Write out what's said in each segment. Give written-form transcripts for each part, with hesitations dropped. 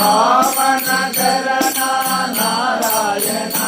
పావన చరణ నారాయణ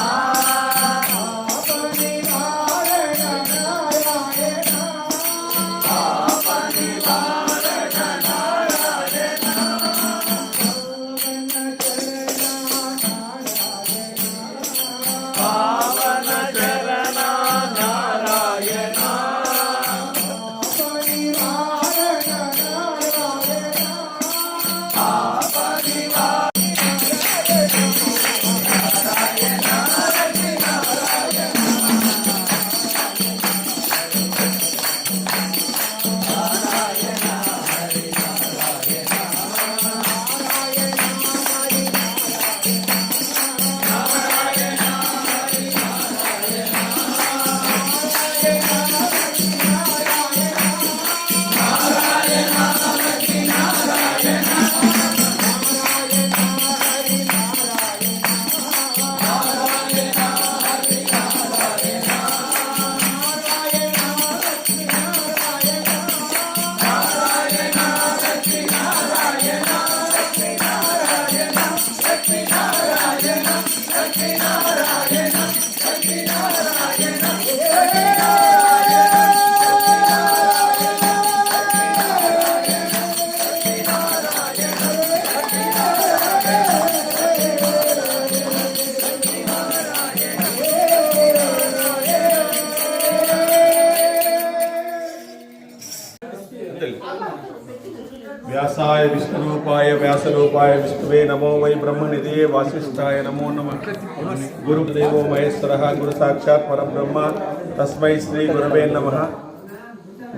व्यासाय विष्णुरूपाय व्यासरूपाय विष्णुवे नमो वै ब्रह्मनिधये वासिष्ठाय नमो नमः। गुरुदेवो महेश्वरः गुरु साक्षात् परब्रह्म तस्मै श्री गुरवे नमः।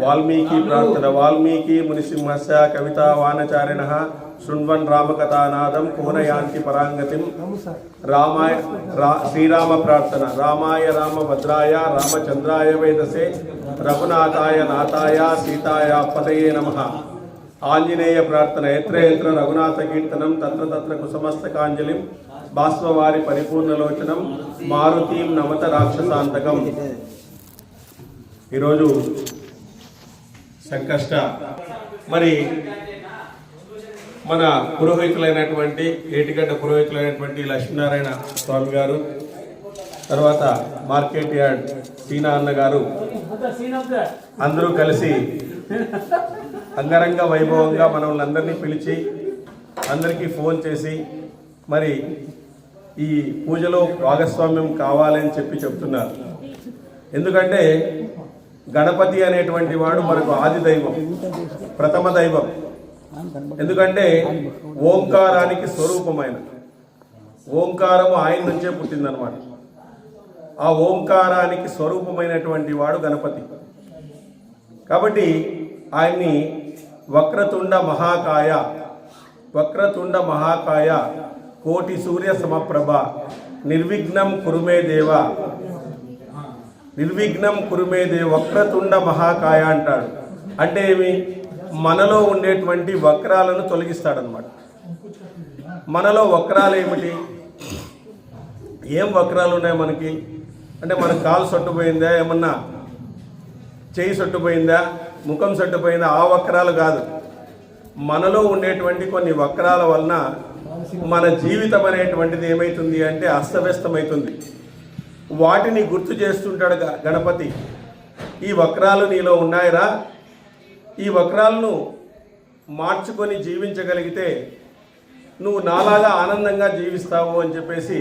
वाल्मीकि प्रार्थना वाल्मीकि मुनिसिंहस्य कविता वानचारिणः शृण्वन् रामकथानादं कोनयान्ति पराङ्गतिं। रामाय श्रीराम प्रार्थना रामाय रामभद्राय रामचन्द्राय वेदसे रघुनाथाय नाथाय सीताय पतये नमः। आंजनेय प्रार्थना यत्र यत्र रघुनाथ कीर्तनं तत्र तत्र कुसमस्तकांजलिं बाष्पवारि परिपूर्णलोचनं मारुतीं नमत राक्षसांतकं। ఈరోజు సంకష్ట మరి మన పురోహితులైనటువంటి ఏటిగడ్డ పురోహితులైనటువంటి లక్ష్మీనారాయణ స్వామి గారు, తర్వాత మార్కెట్ యార్డ్ సీనా అన్న గారు అందరూ కలిసి అంగరంగ వైభవంగా మనల్ని అందరినీ పిలిచి అందరికీ ఫోన్ చేసి మరి ఈ పూజలో భాగస్వామ్యం కావాలని చెప్తున్నారు. ఎందుకంటే గణపతి అనేటువంటి వాడు మనకు ఆది దైవం, ప్రథమ దైవం. ఎందుకంటే ఓంకారానికి స్వరూపమైన ఓంకారము ఆయన నుంచే పుట్టిందనమాట. ఆ ఓంకారానికి స్వరూపమైనటువంటి వాడు గణపతి. కాబట్టి ఆయన్ని వక్రతుండ మహాకాయ కోటి సూర్య సమప్రభ నిర్విఘ్నం కురుమే దేవ వక్రతుండ మహాకాయ అంటాడు. అంటే ఏమి? మనలో ఉండేటువంటి వక్రాలను తొలగిస్తాడనమాట. మనలో వక్రాలు ఏమిటి? ఏం వక్రాలు ఉన్నాయి మనకి అంటే, మన కాలు సొట్టుపోయిందా, ఏమన్నా చేయి సొట్టుపోయిందా, ముఖం సొట్టుపోయిందా, ఆ వక్రాలు కాదు. మనలో ఉండేటువంటి కొన్ని వక్రాల వలన మన జీవితం అనేటువంటిది ఏమవుతుంది అంటే అస్తవ్యస్తమవుతుంది. వాటిని గుర్తు చేస్తుంటాడు గణపతి. ఈ వక్రాలు నీలో ఉన్నాయిరా, ఈ వక్రాలను మార్చుకొని జీవించగలిగితే నువ్వు నాలాగా ఆనందంగా జీవిస్తావు అని చెప్పేసి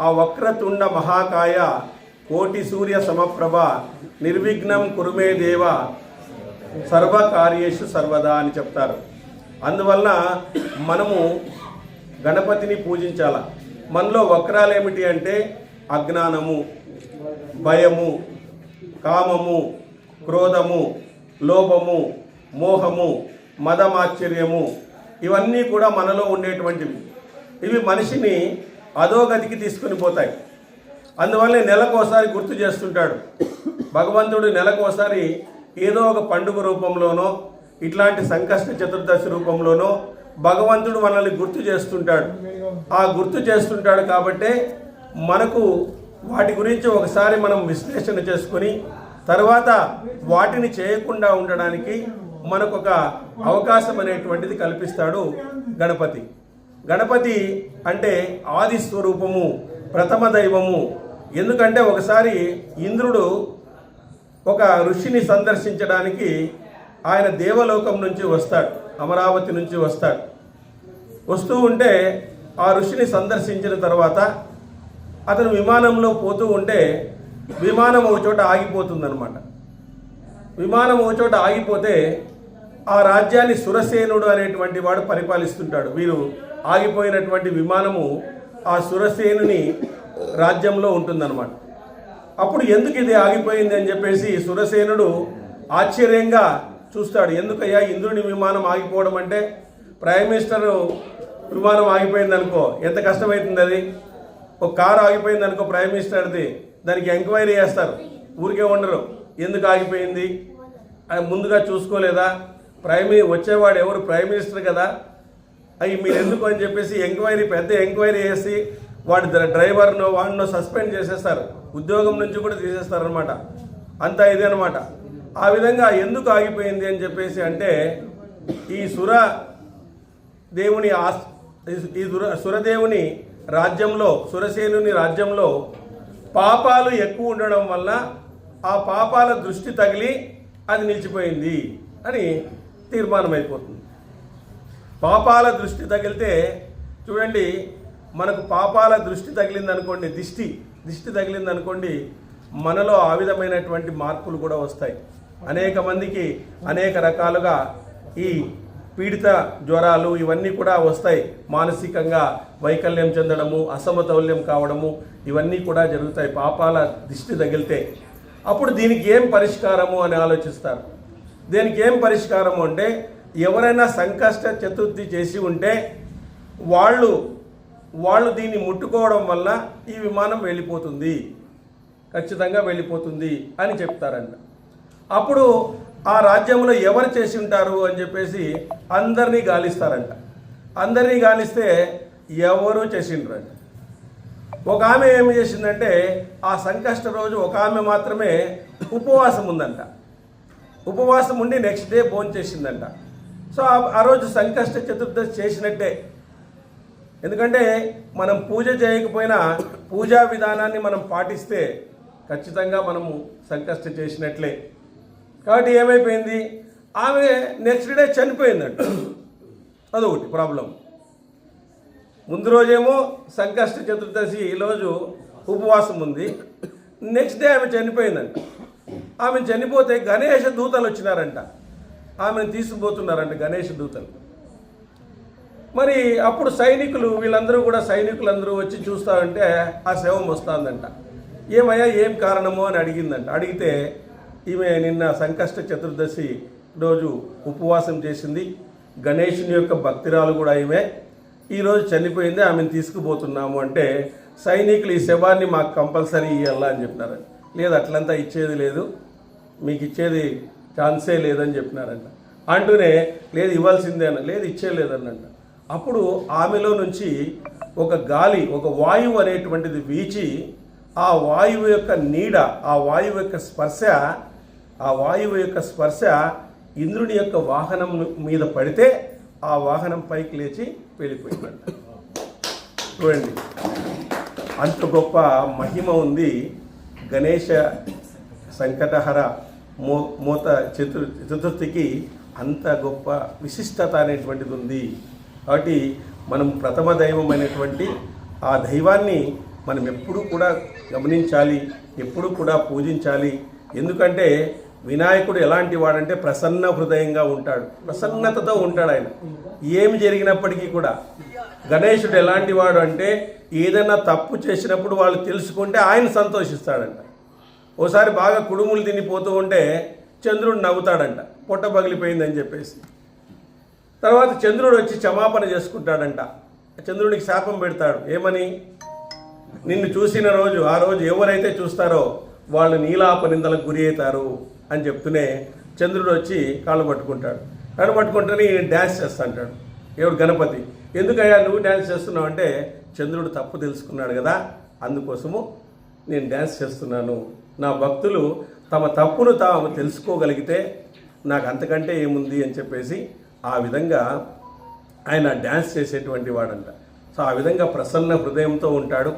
ఆ వక్రతుండ మహాకాయ కోటి సూర్య సమప్రభ నిర్విఘ్నం కురుమే దేవ సర్వకార్యేషు సర్వదా అని చెప్తారు. అందువల్ల మనము గణపతిని పూజించాల. మనలో వక్రాలు ఏమిటి అంటే అజ్ఞానము, భయము, కామము, క్రోధము, లోభము, మోహము, మదమాశ్చర్యము, ఇవన్నీ కూడా మనలో ఉండేటువంటివి. ఇవి మనిషిని అధోగతికి తీసుకుని పోతాయి. అందువల్ల నెలకోసారి గుర్తు చేస్తుంటాడు భగవంతుడు. నెలకోసారి ఏదో ఒక పండుగ రూపంలోనో ఇట్లాంటి సంకష్ట చతుర్దశి రూపంలోనో భగవంతుడు మనల్ని గుర్తు చేస్తుంటాడు. ఆ గుర్తు చేస్తుంటాడు కాబట్టే మనకు వాటి గురించి ఒకసారి మనం విశ్లేషణ చేసుకుని తర్వాత వాటిని చేయకుండా ఉండడానికి మనకు ఒక అవకాశం అనేటువంటిది కల్పిస్తాడు గణపతి. గణపతి అంటే ఆది స్వరూపము, ప్రథమ దైవము. ఎందుకంటే ఒకసారి ఇంద్రుడు ఒక ఋషిని సందర్శించడానికి ఆయన దేవలోకం నుంచి వస్తాడు, అమరావతి నుంచి వస్తాడు. వస్తూ ఉంటే ఆ ఋషిని సందర్శించిన తర్వాత అతను విమానంలో పోతూ ఉంటే విమానం ఒక చోట ఆగిపోతుందన్నమాట. విమానం ఒక చోట ఆగిపోతే ఆ రాజ్యాన్ని సురసేనుడు అనేటువంటి వాడు పరిపాలిస్తుంటాడు. వీరు ఆగిపోయినటువంటి విమానము ఆ సురసేనుని రాజ్యంలో ఉంటుందన్నమాట. అప్పుడు ఎందుకు ఇది ఆగిపోయింది అని చెప్పేసి సురసేనుడు ఆశ్చర్యంగా చూస్తాడు. ఎందుకయ్యా ఇంద్రుని విమానం ఆగిపోవడం అంటే, ప్రైమ్ మినిస్టర్ విమానం ఆగిపోయింది అనుకో ఎంత కష్టమవుతుంది. అది ఒక కారు ఆగిపోయింది అనుకో ప్రైమ్ మినిస్టర్ది, దానికి ఎంక్వైరీ చేస్తారు, ఊరికే ఉండరు. ఎందుకు ఆగిపోయింది అది ముందుగా చూసుకోలేదా, వచ్చేవాడు ఎవరు, ప్రైమ్ మినిస్టర్ కదా, అవి మీరు ఎందుకు అని చెప్పేసి పెద్ద ఎంక్వైరీ చేసి వాడి డ్రైవర్ను వాడినో సస్పెండ్ చేసేస్తారు, ఉద్యోగం నుంచి కూడా తీసేస్తారనమాట. అంతా ఇదే అనమాట. ఆ విధంగా ఎందుకు ఆగిపోయింది అని చెప్పేసి అంటే ఈ సురదేవుని రాజ్యంలో, సురసేనుని రాజ్యంలో పాపాలు ఎక్కువ ఉండడం వల్ల ఆ పాపాల దృష్టి తగిలి అది నిలిచిపోయింది అని తీర్మానం అయిపోతుంది. పాపాల దృష్టి తగిలితే చూడండి, మనకు పాపాల దృష్టి తగిలిందనుకోండి, దిష్టి తగిలిందనుకోండి, మనలో ఆ విధమైనటువంటి మార్పులు కూడా వస్తాయి. అనేక మందికి అనేక రకాలుగా ఈ పీడిత జ్వరాలు ఇవన్నీ కూడా వస్తాయి. మానసికంగా వైకల్యం చెందడము, అసమతౌల్యం కావడము, ఇవన్నీ కూడా జరుగుతాయి పాపాల దిష్టి తగిలితే. అప్పుడు దీనికి ఏం పరిష్కారము అని ఆలోచిస్తారు. దీనికి ఏం పరిష్కారము అంటే, ఎవరైనా సంకష్ట చతుర్థి చేసి ఉంటే వాళ్ళు దీన్ని ముట్టుకోవడం వల్ల ఈ విమానం వెళ్ళిపోతుంది, ఖచ్చితంగా వెళ్ళిపోతుంది అని చెప్తారంట. అప్పుడు ఆ రాజ్యంలో ఎవరు చేసి ఉంటారు అని చెప్పేసి అందరినీ గాలిస్తారంట. అందరినీ గాలిస్తే ఎవరు చేసిండ్రంట. ఒక ఆమె ఏమి చేసిందంటే, ఆ సంకష్ట రోజు ఒక ఆమె మాత్రమే ఉపవాసం ఉందంట. ఉపవాసం ఉండి నెక్స్ట్ డే భోజనం చేసిందంట. సో ఆ రోజు సంకష్ట చతుర్దశి చేసినట్టే. ఎందుకంటే మనం పూజ చేయకపోయినా పూజా విధానాన్ని మనం పాటిస్తే ఖచ్చితంగా మనము సంకష్ట చేసినట్లే. కాబట్టి ఏమైపోయింది, ఆమె నెక్స్ట్ డే చనిపోయిందంట. అదొకటి ప్రాబ్లం. ముందు రోజేమో సంకష్ట చతుర్దశి రోజు ఉపవాసం ఉంది, నెక్స్ట్ డే ఆమె చనిపోయిందంట. ఆమె చనిపోతే గణేష దూతలు వచ్చినారంట, ఆమెను తీసుకుపోతున్నారంట గణేష దూతలు. మరి అప్పుడు సైనికులందరూ వచ్చి చూస్తారంటే ఆ శవం వస్తుందంట. ఏమయ్యా ఏం కారణమో అని అడిగిందంట. అడిగితే ఈమె నిన్న సంకష్ట చతుర్దశి రోజు ఉపవాసం చేసింది, గణేషుని యొక్క భక్తిరాలు కూడా ఈమె, ఈరోజు చనిపోయింది, ఆమెను తీసుకుపోతున్నాము అంటే సైనికులు ఈ శవాన్ని మాకు కంపల్సరీ ఇవ్వాలా అని చెప్పినారంట. లేదు అట్లంతా ఇచ్చేది లేదు, మీకు ఇచ్చేది ఛాన్సే లేదని చెప్పినారంట. అంటూనే లేదు ఇవ్వాల్సిందేనా, లేదు ఇచ్చేయలేదన్నంట. అప్పుడు ఆమెలో నుంచి ఒక గాలి, ఒక వాయువు అనేటువంటిది వీచి ఆ వాయువు యొక్క నీడ, ఆ వాయువు యొక్క స్పర్శ ఇంద్రుని యొక్క వాహనం మీద పడితే ఆ వాహనం పైకి లేచి వెళ్ళిపోయిందంట. చూడండి, అంత గొప్ప మహిమ ఉంది గణేష సంకటహర మూత చతుర్థికి. అంత గొప్ప విశిష్టత అనేటువంటిది ఉంది. కాబట్టి మనం ప్రథమ దైవం అనేటువంటి ఆ దైవాన్ని మనం ఎప్పుడూ కూడా గమనించాలి, ఎప్పుడూ కూడా పూజించాలి. ఎందుకంటే వినాయకుడు ఎలాంటి వాడంటే ప్రసన్న హృదయంగా ఉంటాడు, ప్రసన్నతతో ఉంటాడు ఆయన ఏమి జరిగినప్పటికీ కూడా. గణేశుడు ఎలాంటి వాడు అంటే ఏదైనా తప్పు చేసినప్పుడు వాళ్ళు తెలుసుకుంటే ఆయన సంతోషిస్తాడంట. ఓసారి బాగా కుడుములు తినిపోతూ ఉంటే చంద్రుడు నవ్వుతాడంట, పొట్ట పగిలిపోయిందని చెప్పేసి. తర్వాత చంద్రుడు వచ్చి క్షమాపణ చేసుకుంటాడంట. చంద్రుడికి శాపం పెడతాడు, ఏమని, నిన్ను చూసిన రోజు, ఆ రోజు ఎవరైతే చూస్తారో వాళ్ళు నీలాప నిందలకు గురి అవుతారు అని చెప్తూనే చంద్రుడు వచ్చి కాళ్ళు పట్టుకుంటాడు. కాళ్ళు పట్టుకుంటేనే డ్యాన్స్ చేస్తా అంటాడు. ఎవడు గణపతి, ఎందుకయ్యా నువ్వు డ్యాన్స్ చేస్తున్నావు అంటే, చంద్రుడు తప్పు తెలుసుకున్నాడు కదా, అందుకోసము నేను డ్యాన్స్ చేస్తున్నాను. నా భక్తులు తమ తప్పును తాము తెలుసుకోగలిగితే నాకు అంతకంటే ఏముంది అని చెప్పేసి ఆ విధంగా ఆయన డ్యాన్స్ చేసేటువంటి వాడంట. సో ఆ విధంగా ప్రసన్న హృదయంతో ఉంటాడు.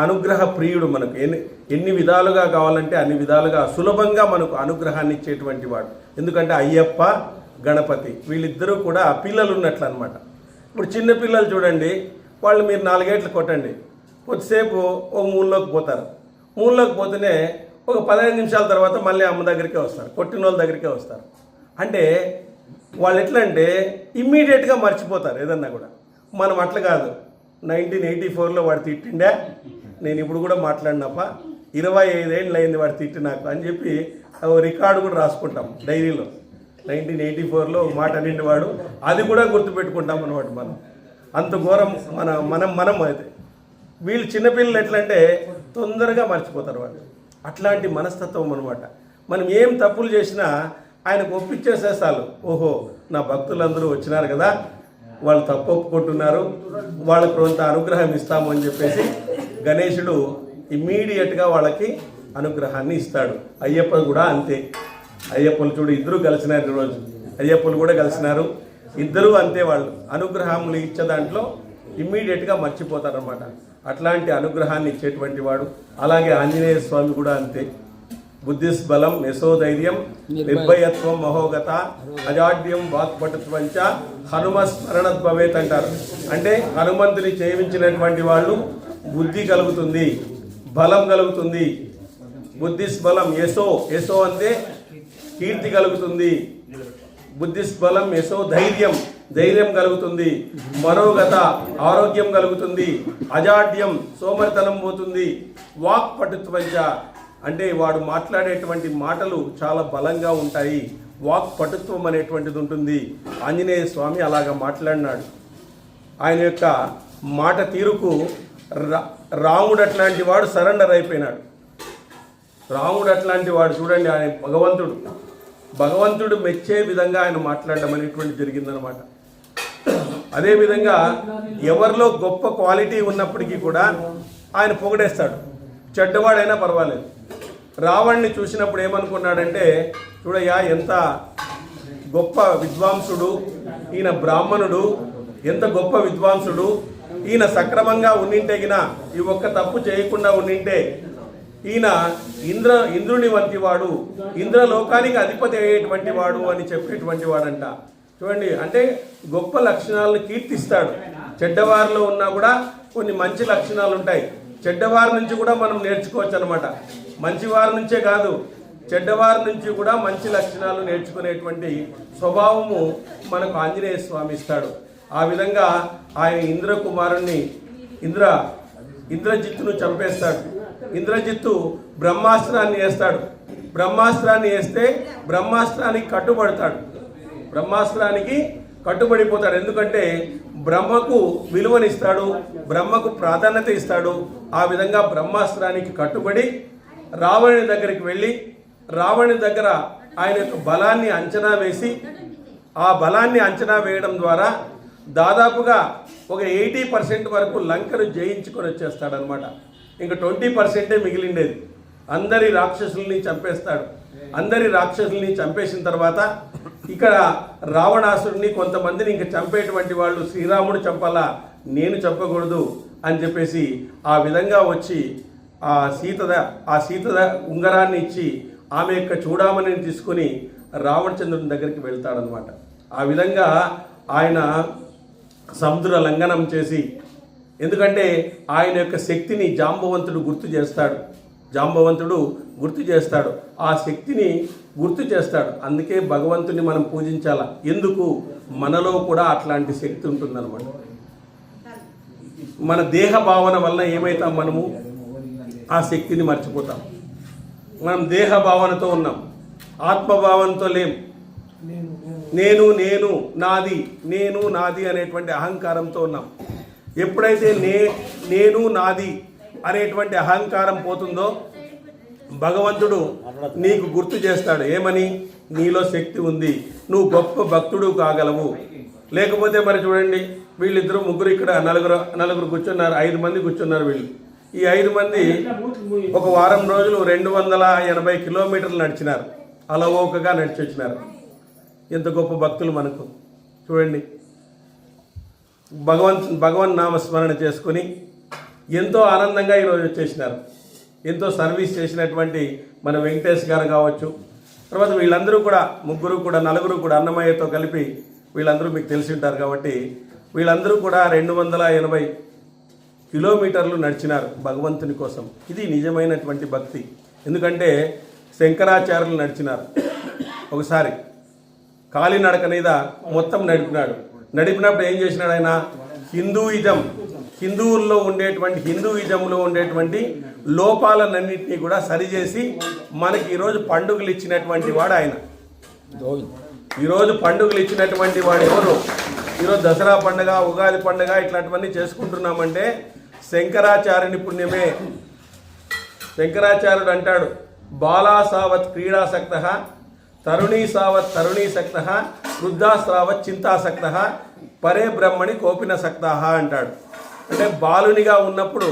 అనుగ్రహ ప్రియుడు. మనకు ఎన్ని విధాలుగా కావాలంటే అన్ని విధాలుగా సులభంగా మనకు అనుగ్రహాన్ని ఇచ్చేటువంటి వాడు. ఎందుకంటే అయ్యప్ప, గణపతి వీళ్ళిద్దరూ కూడా పిల్లలు ఉన్నట్లు అనమాట. ఇప్పుడు చిన్న పిల్లలు చూడండి, వాళ్ళు మీరు 4 ఏట్లు కొట్టండి, కొద్దిసేపు ఒక మూలలోకి పోతారు. మూలలోకి పోతేనే ఒక 15 నిమిషాల తర్వాత మళ్ళీ అమ్మ దగ్గరికే వస్తారు, కొట్టిన వాళ్ళ దగ్గరికే వస్తారు. అంటే వాళ్ళు ఎట్లా అంటే ఇమ్మీడియట్గా మర్చిపోతారు ఏదన్నా కూడా. మనం అట్లా కాదు. 1984లో వాడు తిట్టిండే, నేను ఇప్పుడు కూడా మాట్లాడినప్ప 25 ఏళ్ళు అయింది వాడు తిట్టి నాకు అని చెప్పి రికార్డు కూడా రాసుకుంటాం డైరీలో. 1984లో మాట నిండి వాడు, అది కూడా గుర్తుపెట్టుకుంటాం అనమాట. మనం అంత ఘోరం మనం అయితే. వీళ్ళు చిన్నపిల్లలు ఎట్లంటే తొందరగా మర్చిపోతారు వాళ్ళు. అట్లాంటి మనస్తత్వం అనమాట. మనం ఏం తప్పులు చేసినా ఆయనకు ఒప్పించేసేసాలు. ఓహో, నా భక్తులందరూ వచ్చినారు కదా, వాళ్ళు తప్పు ఒప్పుకుంటున్నారు, వాళ్ళకు కొంత అనుగ్రహం ఇస్తాము అని చెప్పేసి గణేశుడు ఇమ్మీడియట్గా వాళ్ళకి అనుగ్రహాన్ని ఇస్తాడు. అయ్యప్ప కూడా అంతే. అయ్యప్పలు చూడు, ఇద్దరు కలిసినారు ఈరోజు. అయ్యప్పలు కూడా కలిసినారు, ఇద్దరూ అంతే. వాళ్ళు అనుగ్రహములు ఇచ్చే దాంట్లో ఇమ్మీడియట్గా మర్చిపోతారనమాట. అట్లాంటి అనుగ్రహాన్ని ఇచ్చేటువంటి వాడు. అలాగే ఆంజనేయ స్వామి కూడా అంతే. బుద్ధిస్బలం యశోధైర్యం నిర్భయత్వం మహోగత అజాడ్యం వాక్పటుత్వంచ హనుమస్మరణద్భవేత్ అంటారు. అంటే హనుమంతుని సేవించినటువంటి వాళ్ళు బుద్ధి కలుగుతుంది, బలం కలుగుతుంది. బుద్ధిస్బలం యశో అంటే కీర్తి కలుగుతుంది. బుద్ధిస్బలం యశో ధైర్యం కలుగుతుంది. మనోగత ఆరోగ్యం కలుగుతుంది. అజాడ్యం సోమరితనం పోతుంది. వాక్పటుత్వంచ అంటే వాడు మాట్లాడేటువంటి మాటలు చాలా బలంగా ఉంటాయి. వాక్పటుత్వం అనేటువంటిది ఉంటుంది. ఆంజనేయ స్వామి అలాగా మాట్లాడినాడు. ఆయన యొక్క మాట తీరుకు రాముడు అట్లాంటి వాడు సరెండర్ అయిపోయినాడు. రాముడు అట్లాంటి వాడు చూడండి, ఆయన భగవంతుడు మెచ్చే విధంగా ఆయన మాట్లాడడం అనేటువంటి జరిగిందనమాట. అదేవిధంగా ఎవరిలో గొప్ప క్వాలిటీ ఉన్నప్పటికీ కూడా ఆయన పొగడేస్తాడు. చెడ్డవాడైనా పర్వాలేదు. రావణ్ణి చూసినప్పుడు ఏమనుకున్నాడంటే, చూడయ్యా ఎంత గొప్ప విద్వాంసుడు ఈయన, బ్రాహ్మణుడు ఎంత గొప్ప విద్వాంసుడు ఈయన, సక్రమంగా ఉండింటేగిన ఈ ఒక్క తప్పు చేయకుండా ఉండింటే ఈయన ఇంద్రుని వంటి వాడు, ఇంద్రలోకానికి అధిపతి అయ్యేటువంటి వాడు అని చెప్పేటువంటి వాడంట. చూడండి, అంటే గొప్ప లక్షణాలను కీర్తిస్తాడు. చెడ్డవారిలో ఉన్నా కూడా కొన్ని మంచి లక్షణాలు ఉంటాయి. చెడ్డవారి నుంచి కూడా మనం నేర్చుకోవచ్చు అనమాట. మంచివారి నుంచే కాదు, చెడ్డవారి నుంచి కూడా మంచి లక్షణాలు నేర్చుకునేటువంటి స్వభావము మనకు ఆంజనేయ స్వామి ఇస్తాడు. ఆ విధంగా ఆయన ఇంద్రకుమారుణ్ణి ఇంద్రజిత్తును చంపేస్తాడు. ఇంద్రజిత్తు బ్రహ్మాస్త్రాన్ని వేస్తాడు. బ్రహ్మాస్త్రాన్ని వేస్తే బ్రహ్మాస్త్రానికి కట్టుబడిపోతాడు. ఎందుకంటే బ్రహ్మకు విలువనిస్తాడు, బ్రహ్మకు ప్రాధాన్యత ఇస్తాడు. ఆ విధంగా బ్రహ్మాస్త్రానికి కట్టుబడి రావణుని దగ్గరికి వెళ్ళి, రావణుని దగ్గర ఆయన యొక్క బలాన్ని అంచనా వేసి, ఆ బలాన్ని అంచనా వేయడం ద్వారా దాదాపుగా ఒక 80% వరకు లంకను జయించుకొని వచ్చేస్తాడనమాట. ఇంకా 20% మిగిలిండేది. అందరి రాక్షసుల్ని చంపేస్తాడు. అందరి రాక్షసుల్ని చంపేసిన తర్వాత ఇక్కడ రావణాసురుడిని కొంతమందిని ఇంకా చంపేటువంటి వాళ్ళు, శ్రీరాముడు చంపాలా, నేను చంపకూడదు అని చెప్పేసి ఆ విధంగా వచ్చి ఆ సీత ఉంగరాన్ని ఇచ్చి ఆమె యొక్క చూడామణిని తీసుకుని రావణచంద్రుని దగ్గరికి వెళ్తాడనమాట. ఆ విధంగా ఆయన సముద్ర లంఘనం చేసి, ఎందుకంటే ఆయన యొక్క శక్తిని జాంబవంతుడు గుర్తు చేస్తాడు. ఆ శక్తిని గుర్తు చేస్తాడు. అందుకే భగవంతుని మనం పూజించాల. ఎందుకు? మనలో కూడా అట్లాంటి శక్తి ఉంటుందన్నమాట. మన దేహ భావన వల్ల ఏమైతాం, మనము ఆ శక్తిని మర్చిపోతాం. మనం దేహ భావనతో ఉన్నాం, ఆత్మభావనతో లేం. నేను నాది అనేటువంటి అహంకారంతో ఉన్నాం. ఎప్పుడైతే నేను నాది అనేటువంటి అహంకారం పోతుందో భగవంతుడు నీకు గుర్తు చేస్తాడు. ఏమని? నీలో శక్తి ఉంది, నువ్వు గొప్ప భక్తుడు కాగలవు. లేకపోతే మరి చూడండి, వీళ్ళిద్దరు ముగ్గురు ఇక్కడ నలుగురు కూర్చున్నారు, 5 మంది కూర్చున్నారు. వీళ్ళు ఈ 5 మంది ఒక వారం రోజులు 280 కిలోమీటర్లు నడిచినారు, అలవోకగా నడిచి వచ్చినారు. ఎంత గొప్ప భక్తులు మనకు చూడండి. భగవన్ నామస్మరణ చేసుకుని ఎంతో ఆనందంగా ఈరోజు వచ్చేసినారు. ఎంతో సర్వీస్ చేసినటువంటి మన వెంకటేష్ గారు కావచ్చు, తర్వాత వీళ్ళందరూ కూడా నలుగురు కూడా అన్నమయ్యతో కలిపి వీళ్ళందరూ మీకు తెలిసి ఉంటారు కాబట్టి వీళ్ళందరూ కూడా 280 కిలోమీటర్లు నడిచినారు భగవంతుని కోసం. ఇది నిజమైనటువంటి భక్తి. ఎందుకంటే శంకరాచార్యులు నడిచినారు. ఒకసారి కాలినడక మీద మొత్తం నడిపినప్పుడు ఏం చేసినాడు ఆయన? హిందువుల్లో ఉండేటువంటి లోపాలన్నింటినీ కూడా సరిచేసి మనకి ఈరోజు పండుగలు ఇచ్చినటువంటి వాడు ఆయన. ఈరోజు పండుగలు ఇచ్చినటువంటి వాడు ఎవరు? ఈరోజు దసరా పండుగ, ఉగాది పండుగ ఇట్లాంటివన్నీ చేసుకుంటున్నామంటే శంకరాచార్యుని పుణ్యమే. శంకరాచార్యుడు అంటాడు, బాలాసావత్ క్రీడాసక్త, తరుణీసావత్ తరుణీసక్త, వృద్ధాశ్రావత్ చింతాసక్త, పరే బ్రహ్మణి కోపినసక్త అంటాడు. అంటే బాలునిగా ఉన్నప్పుడు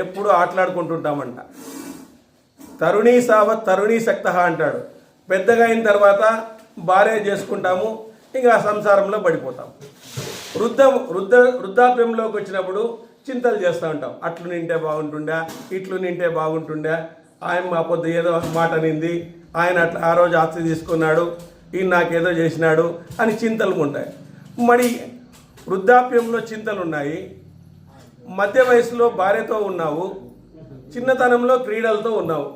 ఎప్పుడు ఆటలాడుకుంటుంటామంట. తరుణీసావత్ తరుణీసక్త అంటాడు. పెద్దగా అయిన తర్వాత భార్య చేసుకుంటాము, ఇంకా సంసారంలో పడిపోతాం. వృద్ధాప్యంలోకి వచ్చినప్పుడు చింతలు చేస్తూ ఉంటాం. అట్లు నింటే బాగుంటుండా, ఇట్లు నింటే బాగుంటుండా, ఆయన మా పొద్దు ఏదో మాట నింది, ఆయన అట్లా ఆ రోజు ఆస్తి తీసుకున్నాడు, ఈయన నాకేదో చేసినాడు అని చింతలు ఉంటాయి. మరి వృద్ధాప్యంలో చింతలు ఉన్నాయి, మధ్య వయసులో భార్యతో ఉన్నావు, చిన్నతనంలో క్రీడలతో ఉన్నావు.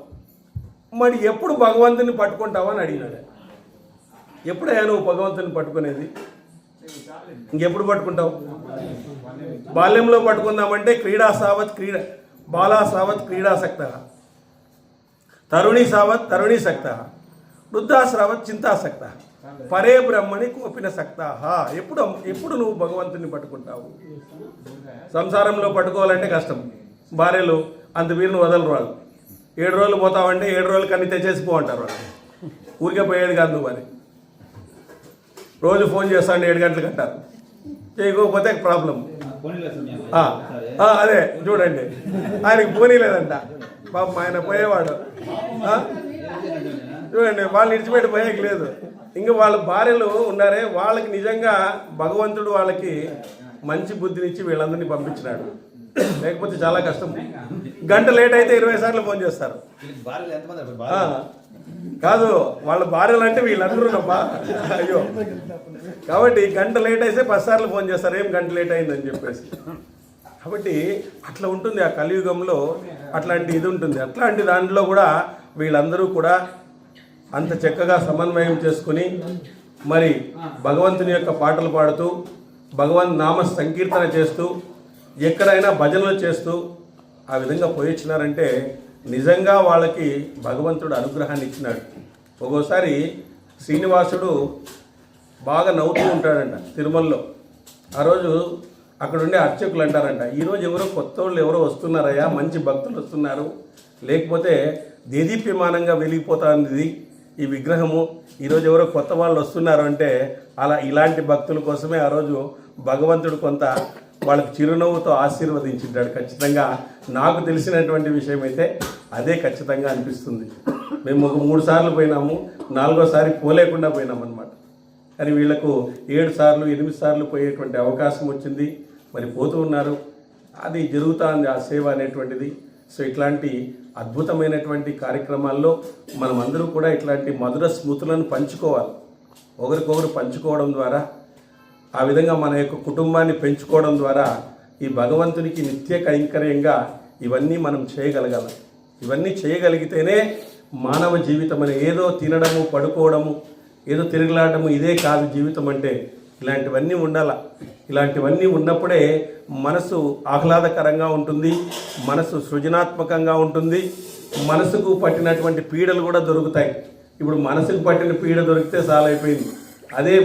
మరి ఎప్పుడు భగవంతుని పట్టుకుంటావు అని అడిగినాడు. ఎప్పుడైనా నువ్వు భగవంతుని పట్టుకునేది? ఇంకెప్పుడు పట్టుకుంటావు? బాల్యంలో పట్టుకుందామంటే బాలాసావత్ క్రీడాసక్త, తరుణీసావత్ తరుణీసక్త, వృద్ధాశ్రావత్ చింతాసక్త, పరే బ్రహ్మణి కోపినసక్త. ఎప్పుడు నువ్వు భగవంతుని పట్టుకుంటావు? సంసారంలో పట్టుకోవాలంటే కష్టం. భార్యలు అంత వీరిని వదలరు. వాళ్ళు 7 రోజులు పోతామంటే 7 రోజులు కన్నీ తెచ్చేసి అంటారు. వాళ్ళు ఊరికే పోయేది కాదు. నువ్వు మరి రోజు ఫోన్ చేస్తాను 7 గంటలకు అంటారు. చేయకపోతే ప్రాబ్లం. అదే చూడండి, ఆయనకి పోనీ లేదంట పాపం, ఆయన పోయేవాడు. చూడండి, వాళ్ళు విడిచిపెట్టి పోయేకి లేదు. ఇంకా వాళ్ళ భార్యలు ఉన్నారే, వాళ్ళకి నిజంగా భగవంతుడు వాళ్ళకి మంచి బుద్ధినిచ్చి వీళ్ళందరినీ పంపించినాడు. లేకపోతే చాలా కష్టం. గంట లేట్ అయితే 20 సార్లు ఫోన్ చేస్తారు. కాదు, వాళ్ళ భార్యలు అంటే వీళ్ళందరూ అయ్యో. కాబట్టి గంట లేట్ అయితే 10 సార్లు ఫోన్ చేస్తారు, ఏం గంట లేట్ అయిందని చెప్పేసి. కాబట్టి అట్లా ఉంటుంది ఆ కలియుగంలో, అట్లాంటి ఇది ఉంటుంది. అట్లాంటి దాంట్లో కూడా వీళ్ళందరూ కూడా అంత చక్కగా సమన్వయం చేసుకుని మరి భగవంతుని యొక్క పాటలు పాడుతూ, భగవన్ నామ సంకీర్తన చేస్తూ, ఎక్కడైనా భజనలు చేస్తూ ఆ విధంగా పోయొచ్చినారంటే నిజంగా వాళ్ళకి భగవంతుడు అనుగ్రహాన్ని ఇచ్చినాడు. ఒక్కోసారి శ్రీనివాసుడు బాగా నవ్వుతూ ఉంటాడంట తిరుమలలో. ఆ రోజు అక్కడ ఉండే అర్చకులు అంటారంట, ఈరోజు కొత్త వాళ్ళు ఎవరో వస్తున్నారయ్యా, మంచి భక్తులు వస్తున్నారు, లేకపోతే దేదీప్యమానంగా వెలిగిపోతుంది ఈ విగ్రహము, ఈరోజు ఎవరో కొత్త వాళ్ళు వస్తున్నారు అంటే ఇలాంటి భక్తుల కోసమే ఆ రోజు భగవంతుడు కొంత వాళ్ళకి చిరునవ్వుతో ఆశీర్వదించింటాడు. ఖచ్చితంగా నాకు తెలిసినటువంటి విషయం అయితే అదే ఖచ్చితంగా అనిపిస్తుంది. మేము 3 సార్లు పోయినాము, 4వసారి పోలేకుండా పోయినాం అనమాట. కానీ వీళ్లకు 7 సార్లు 8 సార్లు పోయేటువంటి అవకాశం వచ్చింది. మరి పోతూ ఉన్నారు, అది జరుగుతుంది ఆ సేవ అనేటువంటిది. సో ఇట్లాంటి అద్భుతమైనటువంటి కార్యక్రమాల్లో మనమందరూ కూడా ఇట్లాంటి మధుర స్మృతులను పంచుకోవాలి. ఒకరికొకరు పంచుకోవడం ద్వారా, ఆ విధంగా మన యొక్క కుటుంబాన్ని పెంచుకోవడం ద్వారా ఈ భగవంతునికి నిత్య కైంకర్యంగా ఇవన్నీ మనం చేయగలగాలి. ఇవన్నీ చేయగలిగితేనే మానవ జీవితం అని ఏదో తినడము, పడుకోవడము, ఏదో తిరగలాడము ఇదే కాదు జీవితం అంటే. ఇలాంటివన్నీ ఉండాల. ఇలాంటివన్నీ ఉన్నప్పుడే మనసు ఆహ్లాదకరంగా ఉంటుంది, మనసు సృజనాత్మకంగా ఉంటుంది, మనసుకు పట్టినటువంటి పీడలు కూడా దొరుకుతాయి. ఇప్పుడు మనసుకు పట్టిన పీడ దొరికితే చాలైపోయింది. అదే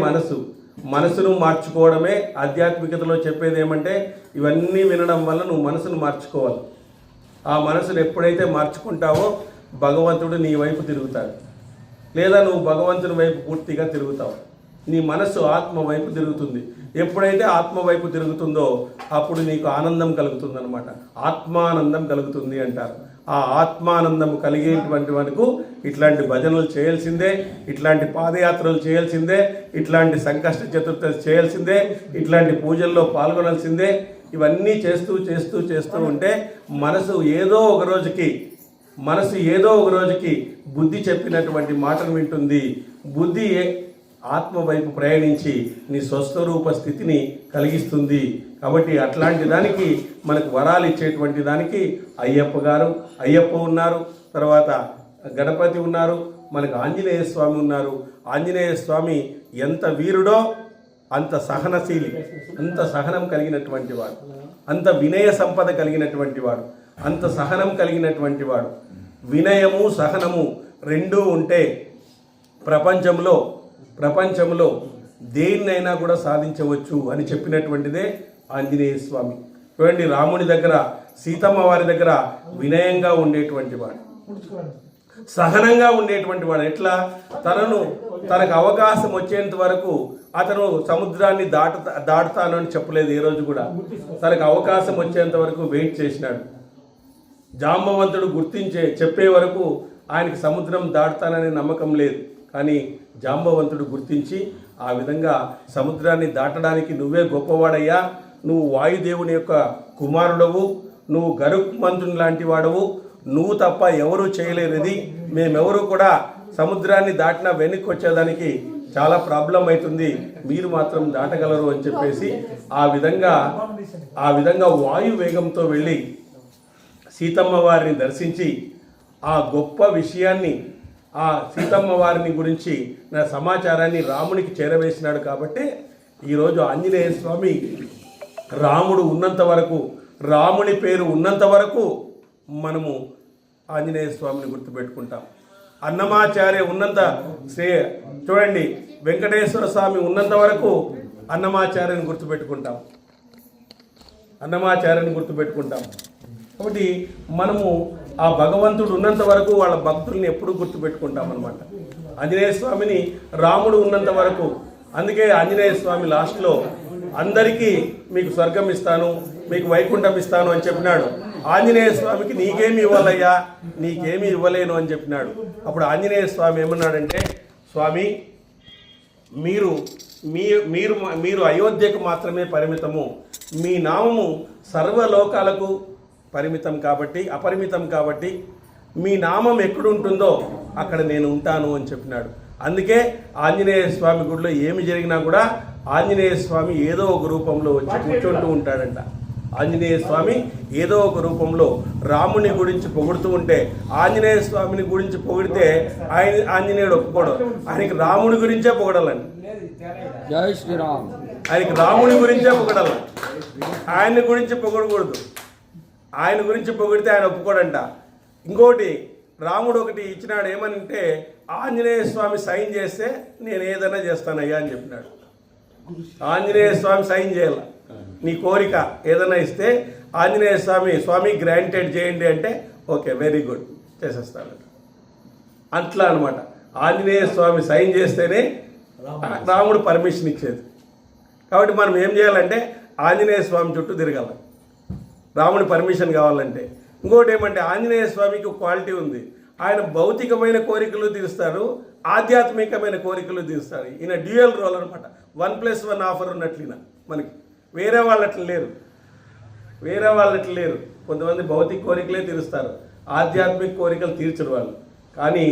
మనసును మార్చుకోవడమే ఆధ్యాత్మికతలో చెప్పేది. ఏమంటే ఇవన్నీ వినడం వల్ల నువ్వు మనసును మార్చుకోవాలి. ఆ మనసును ఎప్పుడైతే మార్చుకుంటావో భగవంతుడు నీ వైపు తిరుగుతాడు, లేదా నువ్వు భగవంతుని వైపు పూర్తిగా తిరుగుతావు. నీ మనస్సు ఆత్మ వైపు తిరుగుతుంది. ఎప్పుడైతే ఆత్మ వైపు తిరుగుతుందో అప్పుడు నీకు ఆనందం కలుగుతుంది అనమాట. ఆత్మానందం కలుగుతుంది అంటారు. ఆ ఆత్మానందం కలిగేటువంటి వరకు ఇట్లాంటి భజనలు చేయాల్సిందే, ఇట్లాంటి పాదయాత్రలు చేయాల్సిందే, ఇట్లాంటి సంకష్ట చతుర్థి చేయాల్సిందే, ఇట్లాంటి పూజల్లో పాల్గొనాల్సిందే. ఇవన్నీ చేస్తూ చేస్తూ చేస్తూ ఉంటే మనసు ఏదో ఒక రోజుకి బుద్ధి చెప్పినటువంటి మాటను వింటుంది. బుద్ధి ఆత్మ వైపు ప్రయాణించి నీ స్వస్వరూప స్థితిని కలిగిస్తుంది. కాబట్టి అట్లాంటి దానికి మనకు వరాలు ఇచ్చేటువంటి దానికి అయ్యప్ప ఉన్నారు, తర్వాత గణపతి ఉన్నారు, మనకు ఆంజనేయ స్వామి ఉన్నారు. ఆంజనేయ స్వామి ఎంత వీరుడో అంత సహనశీలి, అంత సహనం కలిగినటువంటి వాడు, అంత వినయ సంపద కలిగినటువంటి వాడు, అంత సహనం కలిగినటువంటి వాడు. వినయము సహనము రెండూ ఉంటే ప్రపంచంలో దేన్నైనా కూడా సాధించవచ్చు అని చెప్పినటువంటిదే ఆంజనేయ స్వామి. చూడండి, రాముని దగ్గర, సీతమ్మ వారి దగ్గర వినయంగా ఉండేటువంటి వాడు, సహనంగా ఉండేటువంటి వాడు. ఎట్లా? తనకు అవకాశం వచ్చేంత వరకు అతను సముద్రాన్ని దాటుతాను అని చెప్పలేదు ఏ రోజు కూడా. తనకు అవకాశం వచ్చేంత వరకు వెయిట్ చేసినాడు. జాంబవంతుడు చెప్పే వరకు ఆయనకి సముద్రం దాటుతాననే నమ్మకం లేదు. కానీ జాంబవంతుడు గుర్తించి ఆ విధంగా సముద్రాన్ని దాటడానికి నువ్వే గొప్పవాడయ్యా, నువ్వు వాయుదేవుని యొక్క కుమారుడవు, నువ్వు గరుత్మంతుని లాంటి వాడవు, నువ్వు తప్ప ఎవరూ చేయలేనిది, మేమెవరూ కూడా సముద్రాన్ని దాటినా వెనక్కి వచ్చేదానికి చాలా ప్రాబ్లం అవుతుంది, మీరు మాత్రం దాటగలరు అని చెప్పేసి ఆ విధంగా వాయు వేగంతో వెళ్ళి సీతమ్మ వారిని దర్శించి ఆ గొప్ప విషయాన్ని, ఆ సీతమ్మ వారిని గురించి నా సమాచారాన్ని రామునికి చేరవేసినాడు. కాబట్టి ఈరోజు ఆంజనేయ స్వామి రాముడు ఉన్నంత వరకు, రాముని పేరు ఉన్నంత వరకు మనము ఆంజనేయ స్వామిని గుర్తుపెట్టుకుంటాం. అన్నమాచార్య ఉన్నంత చూడండి, వెంకటేశ్వర స్వామి ఉన్నంత వరకు అన్నమాచార్యని గుర్తుపెట్టుకుంటాం. కాబట్టి మనము ఆ భగవంతుడు ఉన్నంత వరకు వాళ్ళ భక్తుల్ని ఎప్పుడూ గుర్తుపెట్టుకుంటాం అన్నమాట. ఆంజనేయ స్వామిని రాముడు ఉన్నంత వరకు. అందుకే ఆంజనేయ స్వామి లాస్ట్లో అందరికీ మీకు స్వర్గం ఇస్తాను, మీకు వైకుంఠం ఇస్తాను అని చెప్పినాడు. ఆంజనేయ స్వామికి నీకేమి ఇవ్వాలయ్యా, నీకేమీ ఇవ్వలేను అని చెప్పినాడు. అప్పుడు ఆంజనేయ స్వామి ఏమన్నాడంటే, స్వామి మీరు మీరు మీరు అయోధ్యకు మాత్రమే పరిమితము, మీ నామము సర్వలోకాలకు అపరిమితం కాబట్టి మీ నామం ఎక్కడుంటుందో అక్కడ నేను ఉంటాను అని చెప్పినాడు. అందుకే ఆంజనేయ స్వామి గుడిలో ఏమి జరిగినా కూడా ఆంజనేయ స్వామి ఏదో ఒక రూపంలో వచ్చి కూర్చుంటూ ఉంటాడంట. ఆంజనేయ స్వామి ఏదో ఒక రూపంలో రాముని గురించి పొగుడుతూ ఉంటే, ఆంజనేయ స్వామిని గురించి పొగిడితే ఆంజనేయుడు ఒప్పుకోడు, ఆయనకి రాముని గురించే పొగడాలండి. జై శ్రీరామ్. ఆయనకి రాముని గురించే పొగడాలి, ఆయన గురించి పొగడకూడదు. ఆయన గురించి పొగిడితే ఆయన ఒప్పుకోడంట. ఇంకోటి, రాముడు ఒకటి ఇచ్చినాడు, ఏమనంటే ఆంజనేయ స్వామి సైన్ చేస్తే నేను ఏదైనా చేస్తానయ్యా అని చెప్పినాడు. ఆంజనేయ స్వామి సైన్ చేయాల, నీ కోరిక ఏదైనా ఇస్తే ఆంజనేయ స్వామి గ్రాంటెడ్ చేయండి అంటే ఓకే వెరీ గుడ్ చేసేస్తాడు. అట్లా అనమాట. ఆంజనేయ స్వామి సైన్ చేస్తేనే రాముడు పర్మిషన్ ఇచ్చేది. కాబట్టి మనం ఏం చేయాలంటే ఆంజనేయ స్వామి చుట్టూ తిరగాల రాముడి పర్మిషన్ కావాలంటే. ఇంకోటి ఏమంటే ఆంజనేయ స్వామికి ఒక క్వాలిటీ ఉంది, ఆయన భౌతికమైన కోరికలు తీరుస్తారు, ఆధ్యాత్మికమైన కోరికలు తీరుస్తారు. ఈయన డ్యూయల్ రోల్ అనమాట, 1+1 ఆఫర్ ఉన్నట్లున. మనకి వేరే వాళ్ళు అట్లా లేరు. కొంతమంది భౌతిక కోరికలే తీరుస్తారు, ఆధ్యాత్మిక కోరికలు తీర్చరు వాళ్ళు. కానీ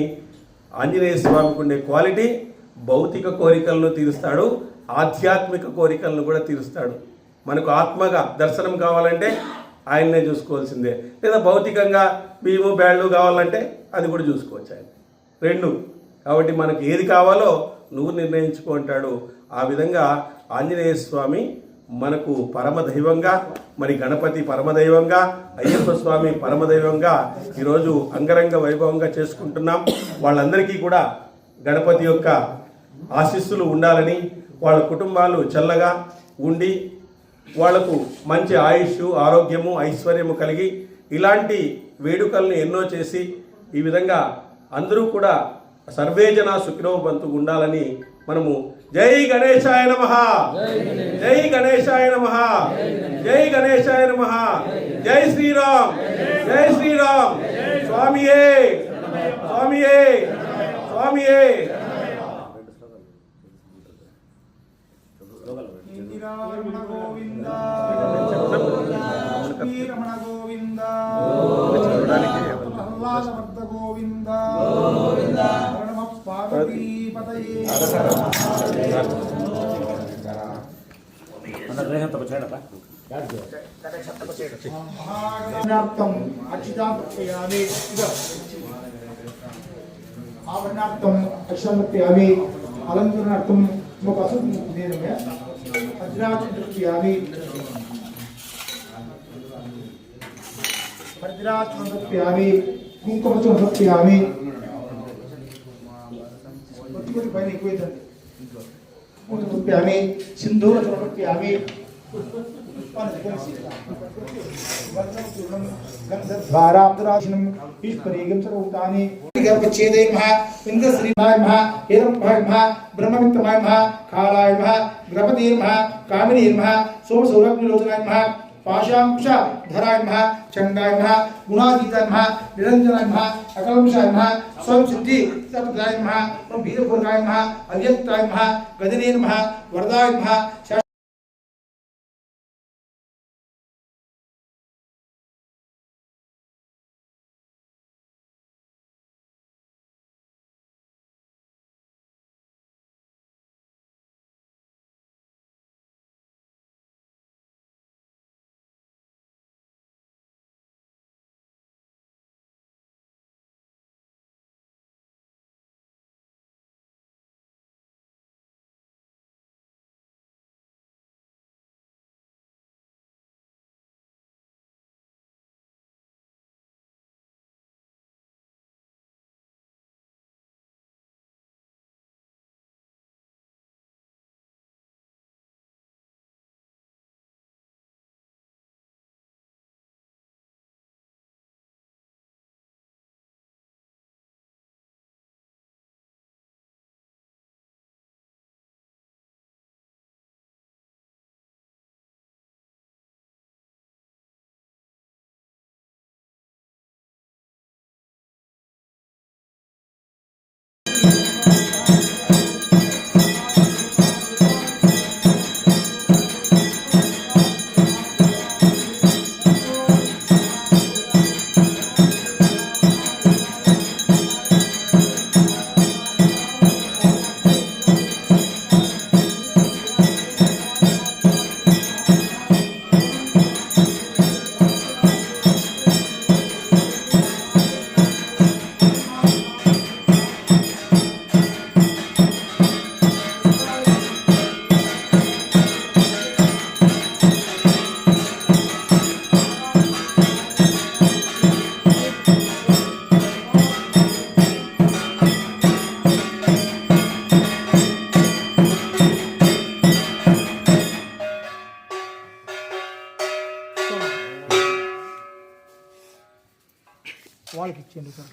ఆంజనేయ స్వామికి ఉండే క్వాలిటీ భౌతిక కోరికలను తీరుస్తాడు, ఆధ్యాత్మిక కోరికలను కూడా తీరుస్తాడు. మనకు ఆత్మగా దర్శనం కావాలంటే ఆయన్నే చూసుకోవాల్సిందే, లేదా భౌతికంగా బియ్యము బ్యాళ్ళు కావాలంటే అది కూడా చూసుకోవచ్చు ఆయన, రెండు. కాబట్టి మనకు ఏది కావాలో నువ్వు నిర్ణయించుకో అంటాడు. ఆ విధంగా ఆంజనేయ స్వామి మనకు పరమదైవంగా, మరి గణపతి పరమదైవంగా, అయ్యప్ప స్వామి పరమదైవంగా ఈరోజు అంగరంగ వైభవంగా చేసుకుంటున్నాం. వాళ్ళందరికీ కూడా గణపతి యొక్క ఆశీస్సులు ఉండాలని, వాళ్ళ కుటుంబాలు చల్లగా ఉండి వాళ్లకు మంచి ఆయుష్, ఆరోగ్యము, ఐశ్వర్యము కలిగి ఇలాంటి వేడుకలను ఎన్నో చేసి ఈ విధంగా అందరూ కూడా సర్వేజన సుఖినో భవంతు ఉండాలని మనము జై గణేశాయ నమః, జై గణేశాయ నమః, జై గణేశాయ నమః, జై శ్రీరామ్, జై శ్రీరామ్. స్వామియే స్వామియే స్వామియే. రమణ గోవింద రమణ గోవింద ప్రహ్లాదవర్ధ గోవింద నమ పార్వతీపతయే. ఆభరణార్థం అక్షితాపయామి ఆభరణార్థం అక్షతాపయామి అలంకరణార్థం వజ్రాక్షయామి వజ్రాక్షయామి కుంకుమ సమర్పయామి. పైన ఎక్కువైందండి. సమర్పయామి సింధూర సమర్పయామి గంధద్వారాబ్దరాశనం ఈశ్వరీగం సర్వభూతాని గర్భచ్ఛేదే మహా ఇంద్రశ్రీమాయ మహా హేరంభాయ మహా బ్రహ్మమిత్రమాయ మహా కాలాయ మహా గ్రహపతే మహా కామినీ మహా సోమసౌరభ్యలోచనాయ మహా పాశాంశ ధరాయ మహా చండాయ మహా గుణాతీతాయ మహా నిరంజనాయ మహా అకలంశాయ మహా స్వం సిద్ధి సప్తాయ మహా వీరపూర్ణాయ మహా అవ్యక్తాయ మహా గజనే మహా వరదాయ మహా. వాళ్ళకి ఇచ్చేయండి సార్.